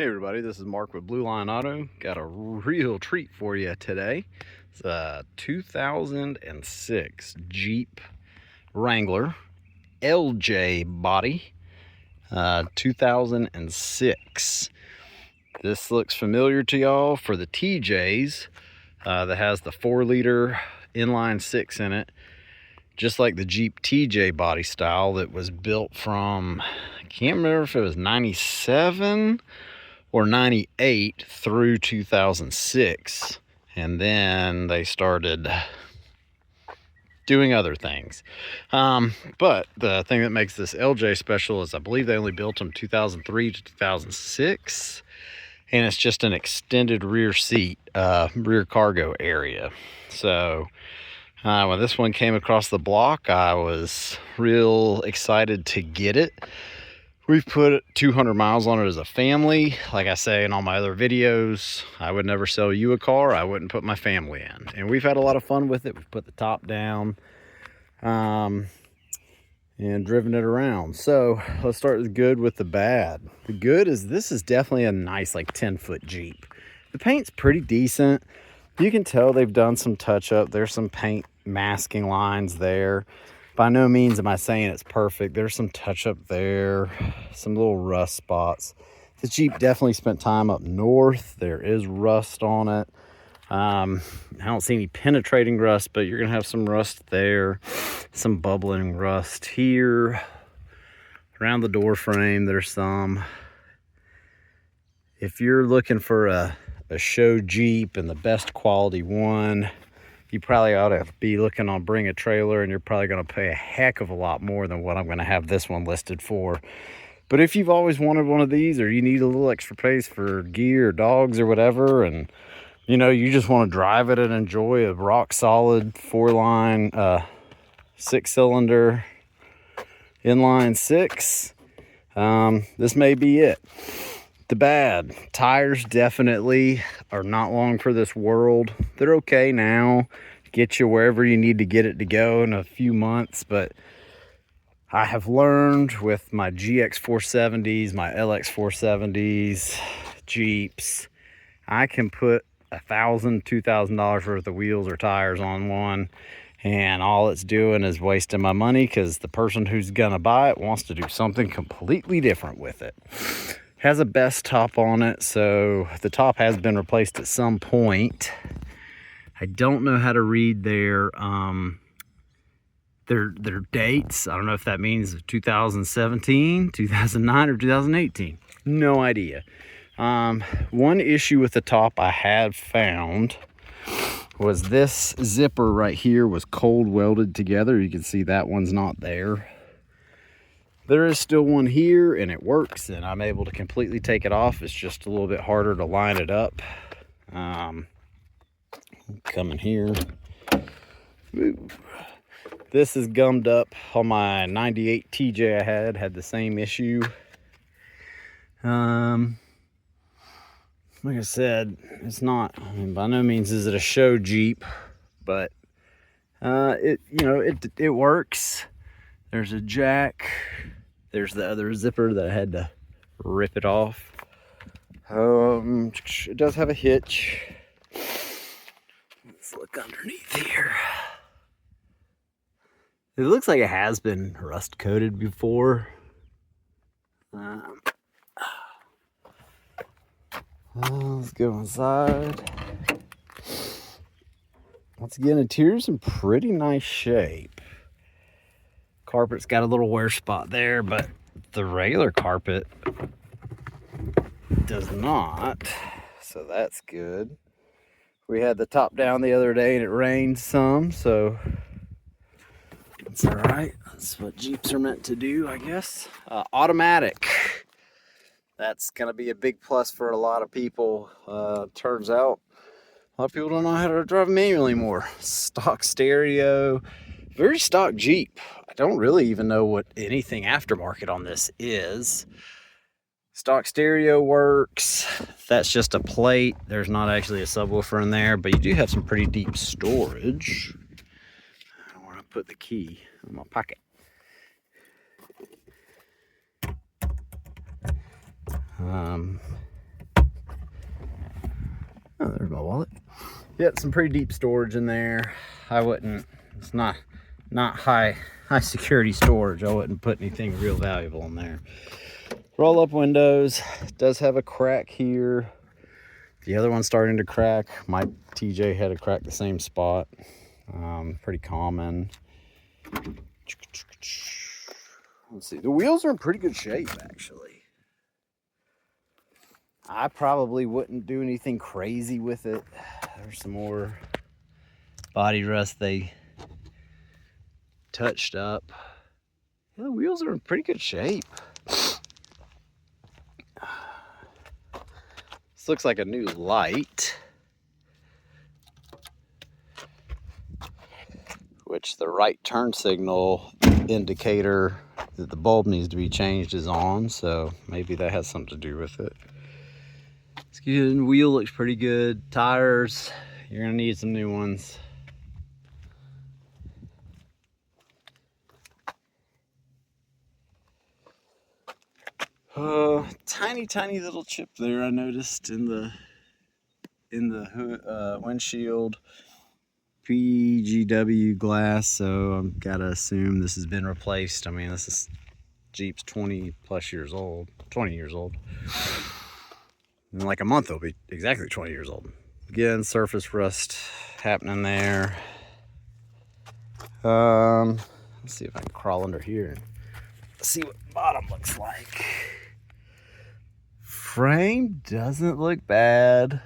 Hey everybody, this is Mark with Blue Line Auto. Got a real treat for you today. It's a 2006 Jeep Wrangler LJ body, 2006. This looks familiar to y'all for the TJs that has the 4-liter inline 6 in it, just like the Jeep TJ body style that was built from, I can't remember if it was 97 or 98 through 2006, and then they started doing other things. But the thing that makes this LJ special is I believe they only built them 2003 to 2006, and it's just an extended rear seat, rear cargo area. So when this one came across the block, I was real excited to get it. We've put 200 miles on it as a family. Like I say in all my other videos, I would never sell you a car I wouldn't put my family in. And we've had a lot of fun with it. We've put the top down and driven it around. So let's start the good with the bad. The good is this is definitely a nice, like 10-foot Jeep. The paint's pretty decent. You can tell they've done some touch up. There's some paint masking lines there. By no means am I saying it's perfect. There's some touch up there, some little rust spots. The Jeep definitely spent time up north. There is rust on it. I don't see any penetrating rust, but you're gonna have some rust there, some bubbling rust here. Around the door frame, there's some. If you're looking for a show Jeep and the best quality one, you probably ought to be looking on Bring a Trailer, and you're probably going to pay a heck of a lot more than what I'm going to have this one listed for. But if you've always wanted one of these, or you need a little extra space for gear or dogs or whatever, and you know, you just want to drive it and enjoy a rock solid 4-line 6-cylinder inline 6, this may be it. The bad, tires definitely are not long for this world. They're okay now, get you wherever you need to get it to go in a few months, but I have learned with my GX 470s, my LX 470s, Jeeps, I can put $1,000, $2,000 worth of wheels or tires on one, and all it's doing is wasting my money because the person who's gonna buy it wants to do something completely different with it. Has a best top on it, so the top has been replaced at some point. I don't know how to read their dates. I don't know if that means 2017, 2009, or 2018. No idea. One issue with the top I had found was this zipper right here was cold welded together. You can see that one's not there. There is still one here, and it works, and I'm able to completely take it off. It's just a little bit harder to line it up. Coming here. Ooh. This is gummed up on my 98 TJ I had the same issue. Like I said, it's not, I mean, by no means is it a show Jeep, but it works. There's a jack. There's the other zipper that I had to rip it off. It does have a hitch. Let's look underneath here. It looks like it has been rust coated before. Let's go inside. Once again, interior's in pretty nice shape. Carpet's got a little wear spot there, but the regular carpet does not, so that's good. We had the top down the other day and it rained some, so it's all right. That's what Jeeps are meant to do, I guess. Automatic. That's gonna be a big plus for a lot of people. Turns out a lot of people don't know how to drive manual anymore. Stock stereo, very stock Jeep. I don't really even know what anything aftermarket on this is. Stock stereo works. That's just a plate. There's not actually a subwoofer in there, but you do have some pretty deep storage. I don't want to put the key in my pocket. Oh, there's my wallet. Yeah, some pretty deep storage in there. I wouldn't, it's not high security storage. I wouldn't put anything real valuable in there. Roll up windows. It does have a crack here. The other one's starting to crack. My TJ had a crack the same spot. Pretty common. Let's see. The wheels are in pretty good shape, actually. I probably wouldn't do anything crazy with it. There's some more body rust they touched up. Yeah, the wheels are in pretty good shape. This looks like a new light, which the right turn signal indicator that the bulb needs to be changed is on, so maybe that has something to do with it. Excuse me, wheel looks pretty good. Tires, you're gonna need some new ones. Tiny little chip there I noticed in the windshield. PGW glass, so I've got to assume this has been replaced. I mean, this is Jeep's 20 years old. In like a month it'll be exactly 20 years old. Again, surface rust happening there. Let's see if I can crawl under here and see what bottom looks like. Frame doesn't look bad.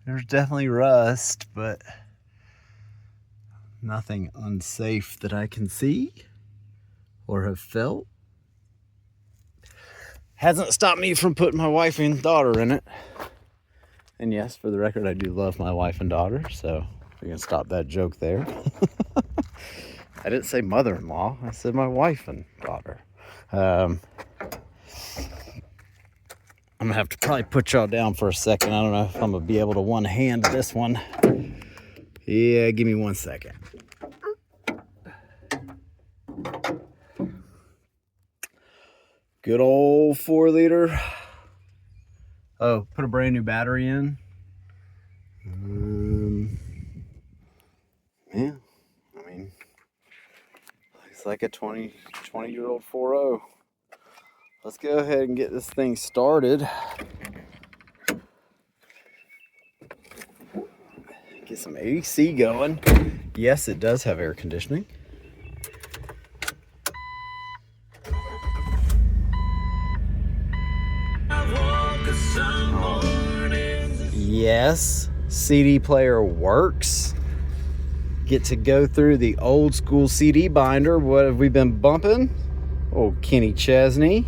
There's definitely rust, but nothing unsafe that I can see or have felt. Hasn't stopped me from putting my wife and daughter in it. And yes, for the record, I do love my wife and daughter, so we can stop that joke there. I didn't say mother-in-law, I said my wife and daughter. I'm gonna have to probably put y'all down for a second. I don't know if I'm gonna be able to one hand this one. Yeah, give me 1 second. Good old 4-liter. Oh, put a brand new battery in. Yeah, I mean, looks like a 20-year-old 4.0. Let's go ahead and get this thing started. Get some AC going. Yes, it does have air conditioning. Yes, CD player works. Get to go through the old school CD binder. What have we been bumping? Old Kenny Chesney.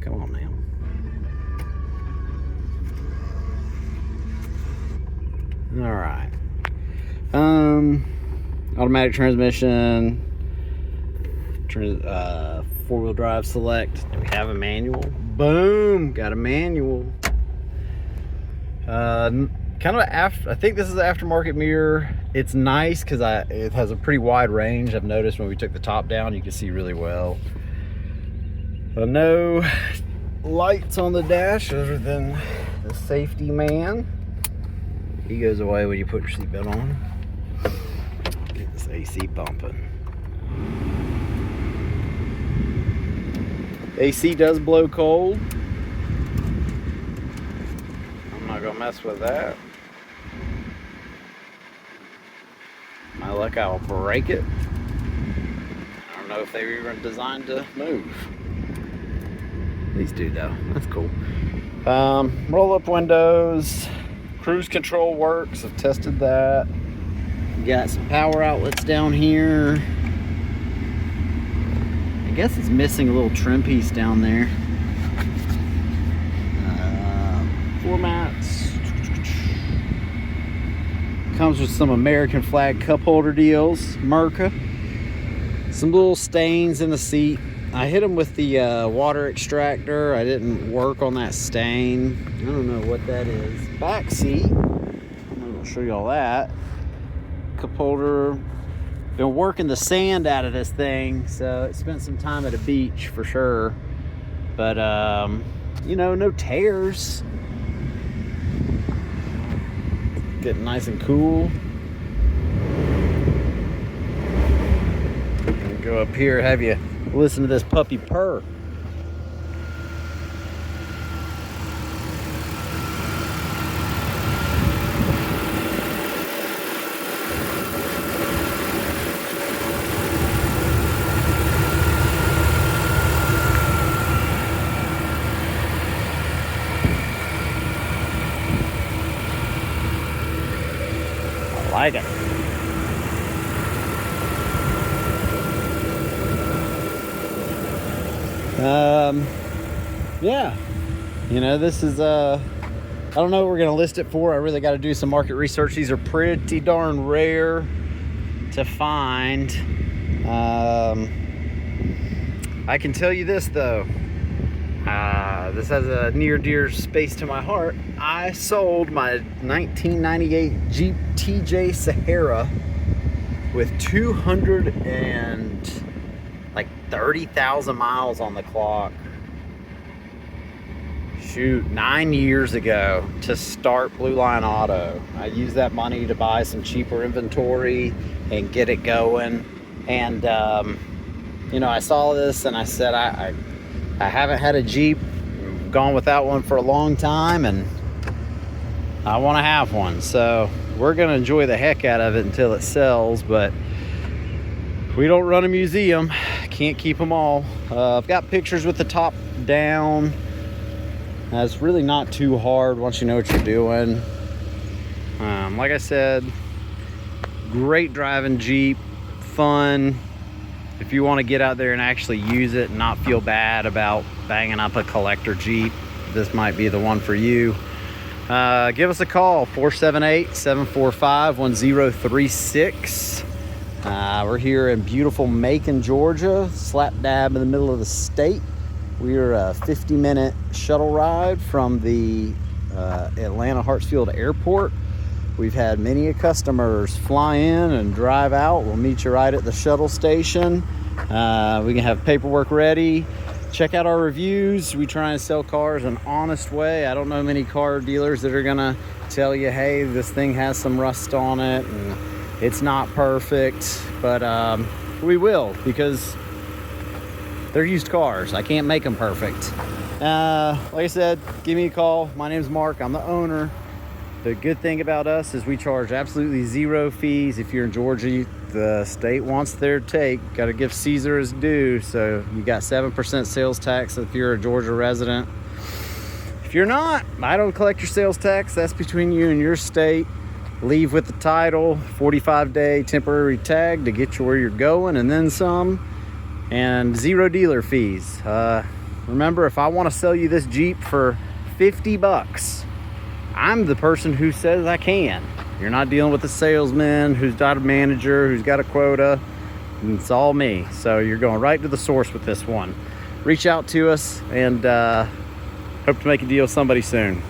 Come on now. All right. Automatic transmission. 4-wheel drive select. Do we have a manual? Boom, got a manual. Kind of I think this is an aftermarket mirror. It's nice because it has a pretty wide range. I've noticed when we took the top down, you can see really well. No lights on the dash other than the safety man. He goes away when you put your seatbelt on. Get this AC bumping. AC does blow cold. I'm not gonna mess with that. My luck, I'll break it. I don't know if they were even designed to move. These do though, that's cool. Roll up windows. Cruise control works, I've tested that. Got some power outlets down here. I guess it's missing a little trim piece down there. Floor mats. Comes with some American flag cup holder deals, Merca. Some little stains in the seat. I hit them with the water extractor. I didn't work on that stain. I don't know what that is. Back seat. I'm gonna show you all that. Cup holder. Been working the sand out of this thing, so it spent some time at a beach for sure. but you know, no tears. Getting nice and cool. Go up here, have you listen to this puppy purr. I like it. Yeah, you know, this is I don't know what we're gonna list it for. I really got to do some market research. These are pretty darn rare to find. I can tell you this though, this has a near dear space to my heart. I sold my 1998 Jeep TJ Sahara with 30,000 miles on the clock. Shoot, 9 years ago to start Blue Line Auto. I used that money to buy some cheaper inventory and get it going. And you know, I saw this and I said, I haven't had a Jeep, gone without one for a long time, and I want to have one. So we're gonna enjoy the heck out of it until it sells, but we don't run a museum, can't keep them all. I've got pictures with the top down. It's really not too hard once you know what you're doing. Like I said, great driving Jeep, fun. If you want to get out there and actually use it and not feel bad about banging up a collector Jeep, this might be the one for you. Give us a call, 478-745-1036. We're here in beautiful Macon, Georgia, slap dab in the middle of the state. We're a 50-minute shuttle ride from the Atlanta Hartsfield Airport. We've had many customers fly in and drive out. We'll meet you right at the shuttle station. We can have paperwork ready. Check out our reviews. We try and sell cars an honest way. I don't know many car dealers that are gonna tell you, hey, this thing has some rust on it and it's not perfect, but we will, because they're used cars. I can't make them perfect. Like I said, give me a call. My name's Mark. I'm the owner. The good thing about us is we charge absolutely zero fees. If you're in Georgia, the state wants their take. Got to give Caesar his due. So you got 7% sales tax if you're a Georgia resident. If you're not, I don't collect your sales tax. That's between you and your state. Leave with the title, 45-day temporary tag to get you where you're going, and then some. And zero dealer fees. Remember, if I want to sell you this Jeep for $50, I'm the person who says I can. You're not dealing with a salesman who's got a manager, who's got a quota. It's all me. So you're going right to the source with this one. Reach out to us, and hope to make a deal with somebody soon.